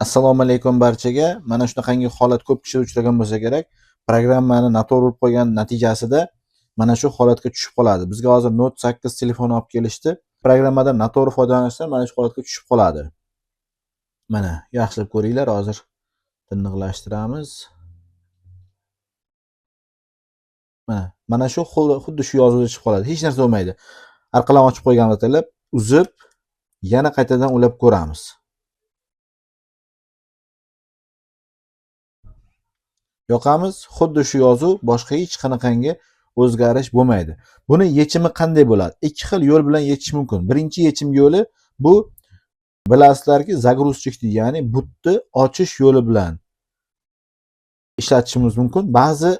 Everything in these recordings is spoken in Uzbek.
Assalomu alaykum barchaga. Mana shunaqangi holat ko'p kishi uchragan bo'lsa kerak. Programmani noto'g'ri urib qo'ygan natijasida mana shu holatga tushib qoladi. Bizga hozir Note 8 telefoni olib kelishdi. Programmadan noto'g'ri foydalanishdan mana shu holatga tushib qoladi. Mana yaxshilab ko'ringlar, hozir tiniqlashtiramiz. Mana shu xuddi shu yozuvda chiqib qoladi. Hech narsa bo'lmaydi. Orqadan ochib qo'yganimiz tilib, uzib, yana qaytadan ulab ko'ramiz. Yoqamiz, xuddi shu yozuv, boshqa hech qanaqangi o'zgarish bo'lmaydi. Buni yechimi qanday bo'ladi? Ikki xil yo'l bilan yechish mumkin. Birinchi yechim yo'li bu bilasizlarki, zagruzchik, ya'ni butni ochish yo'li bilan ishlatishimiz mumkin. Ba'zi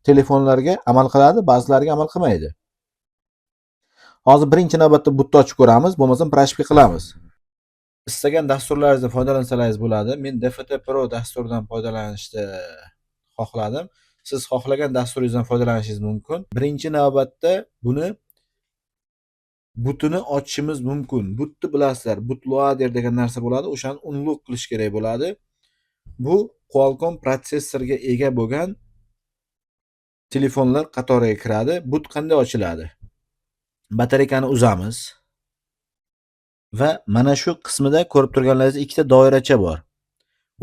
telefonlarga amal qiladi, ba'zilariga amal qilmaydi. Hozir birinchi navbatda butni ochib ko'ramiz, bo'lmasam proshka qilamiz. Istagan dasturlaringizdan foydalansalaringiz bo'ladi. Men DFT Pro dasturidan foydalanishni xohladim. Siz xohlagan dasturingizdan foydalanishingiz mumkin. Birinchi navbatda butini ochishimiz mumkin. Butni bilasizlar, bootloader degan narsa bo'ladi. O'shani unlock qilish kerak bo'ladi. Bu Qualcomm protsessorga ega bo'lgan telefonlar qatoriga kiradi. But qanday ochiladi? Batareykani uzamiz va mana shu qismida ko'rib turganlaringiz ikkita doiracha bor.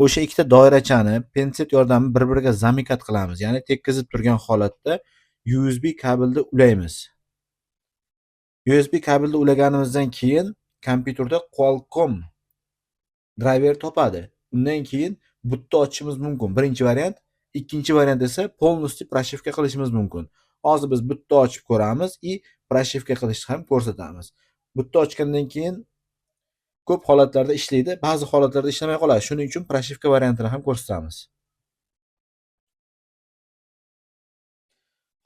O'sha ikkita doirachani penset yordamida bir-biriga zamikат qilamiz. Ya'ni tekkizib turgan holatda USB kabelda ulaymiz. USB kabelda ulaganimizdan keyin kompyuterda Qualcomm driver topadi. Undan keyin butni ochishimiz mumkin. Birinchi variant, ikkinchi variant esa polностью proshivka qilishimiz mumkin. Hozir biz butni ochib ko'ramiz va proshivka qilishni ham ko'rsatamiz. Butni ochgandan keyin ko'p holatlarda ishlaydi, ba'zi holatlarda ishlamay qoladi. Shuning uchun proshivka variantini ham ko'rsatamiz.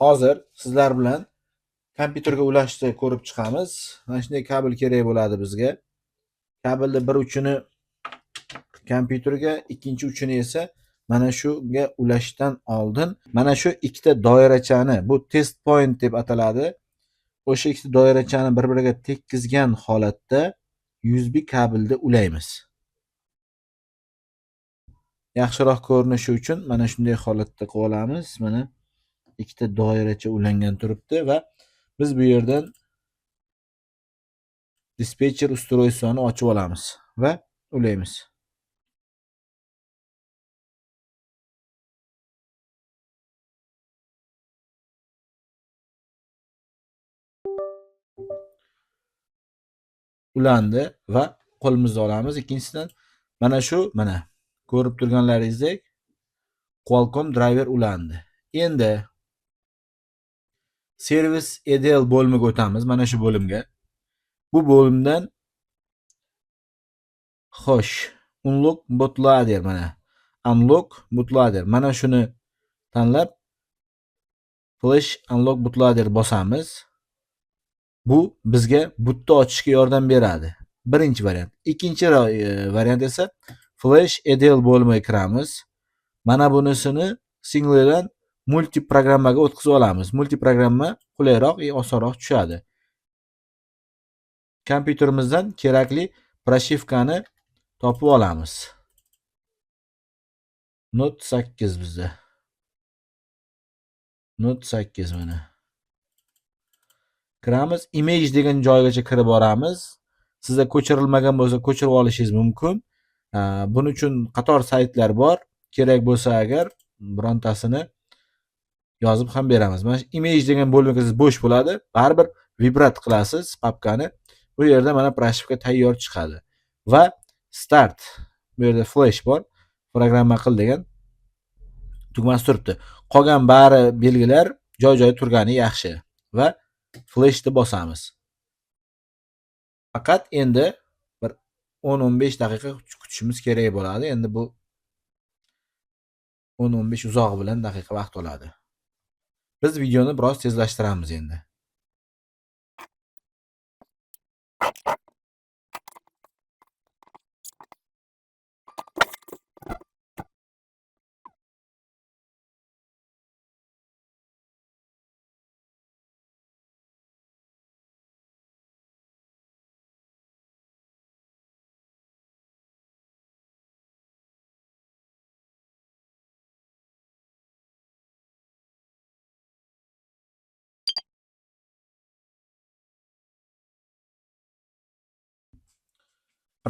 Hozir sizlar bilan kompyuterga ulashni ko'rib chiqamiz. Mana shunday kabel kerak bo'ladi bizga. Kabelni bir uchini kompyuterga, ikkinchi uchini esa mana shunga ulashdan oldin mana shu ikkita doirachani, bu test point deb ataladi. O'sha ikkita doirachani bir-biriga tekkizgan holatda USB kabelda ulaymiz. Yaxshiroq ko'rinishi uchun mana shunday holatda qilib olamiz. Mana ikkita doiracha ulangan turibdi va biz bu yerdan dispetcher ustroystvoni ochib olamiz va ulaymiz. Ulandi va qo'limizda olamiz. Ikkinchisidan mana ko'rib turganlaringizdek Qualcomm driver ulandi. Endi servis EDL bo'limiga o'tamiz. Mana shu bo'limga. Bu bo'limdan xo'sh, unlock bootloader unlock bootloader mana shuni tanlab flash unlock bootloader bosamiz. Bu bizga butni ochishga yordam beradi. Birinchi variant. Ikkinchi variant esa flash EDL bo'limiga kiramiz. Mana bunisini singledan multiprogrammaga o'tkazib olamiz. Multiprogramma qulayroq va osonroq tushadi. Kompyuterimizdan kerakli proshivkani topib olamiz. Note 8 bizda. Note 8 mana. Kiramiz, image degan joygacha kirib boramiz. Sizda ko'chirilmagan bo'lsa, ko'chirib olishingiz mumkin. Buning uchun qator saytlar bor. Kerak bo'lsa agar birontasini yozib ham beramiz. Mana image degan bo'lmagingiz bo'sh bo'ladi. Baribir vibrat qilasiz papkani. Bu yerda mana proshivka tayyor chiqadi. Va start. Bu yerda flash bor. Programma qil degan tugmasi turibdi. Qolgan bari belgilar joy-joyi turgani yaxshi va flashni bosamiz. Faqat endi bir 10-15 daqiqa kutishimiz kerak bo'ladi. Endi bu 10-15 uzoq bilan daqiqa vaqt oladi. Biz videoni biroz tezlashtiramiz endi.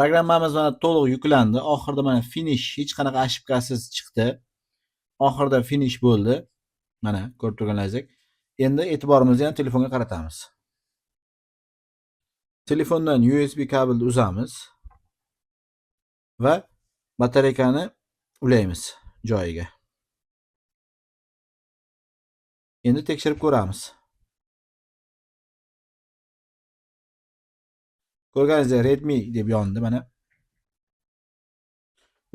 Programmamiz mana to'liq yuklandi. Oxirida mana finish hech qanaqa ошибкасыз chiqdi. Oxirida finish bo'ldi. Mana ko'rib turganlaringizdek. Endi e'tiborimizni ham telefonga qaratamiz. Telefondan USB kabelni uzamiz va batareykani ulaymiz joyiga. Endi tekshirib ko'ramiz. Ko'rganingizdek Redmi deb yondi mana.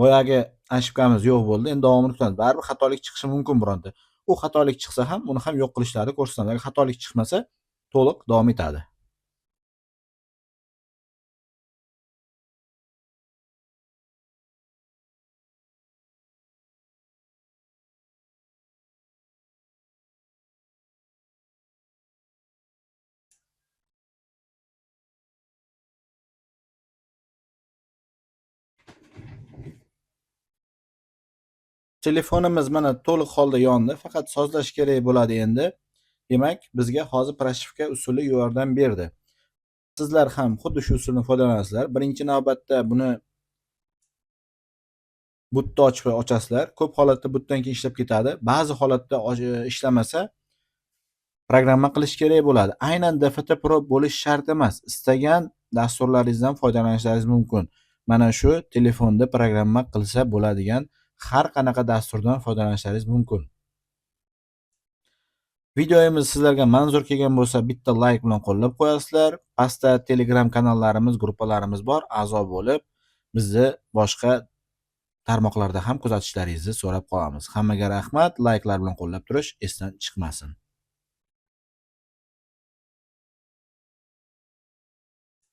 Boyagi ошибкamiz yo'q bo'ldi. Endi davomini kutamiz. Baribir xatolik chiqishi mumkin bironta. U xatolik chiqsa ham uni ham yo'q qilishlari ko'rsatadi. Agar xatolik chiqmasa, to'liq davom etadi. Telefonimiz mana to'liq holda yondi. Faqat sozlash kerak bo'ladi endi. Demak, bizga hozir pрошивка usuli yordam berdi. Sizlar ham xuddi shu usuldan foydalanasizlar. Birinchi navbatda buni butni ochib ochasizlar. Ko'p holatda butdan keyin ishlab ketadi. Ba'zi holatda ishlamasa programma qilish kerak bo'ladi. Aynan DFT Pro bo'lish shart emas. Istagan dasturlaringizdan foydalanishingiz mumkin. Mana shu telefonda programma qilsa bo'ladigan har qanaqa dasturdan foydalanishingiz mumkin. Videomiz sizlarga manzur kelgan bo'lsa, bitta like bilan qo'llab qo'yasizlar. Pastda Telegram kanallarimiz, gruppalarimiz bor. A'zo bo'lib, bizni boshqa tarmoqlarda ham kuzatishlaringizni so'rab qolamiz. Hammaga rahmat, likelar bilan qo'llab turish esdan chiqmasin.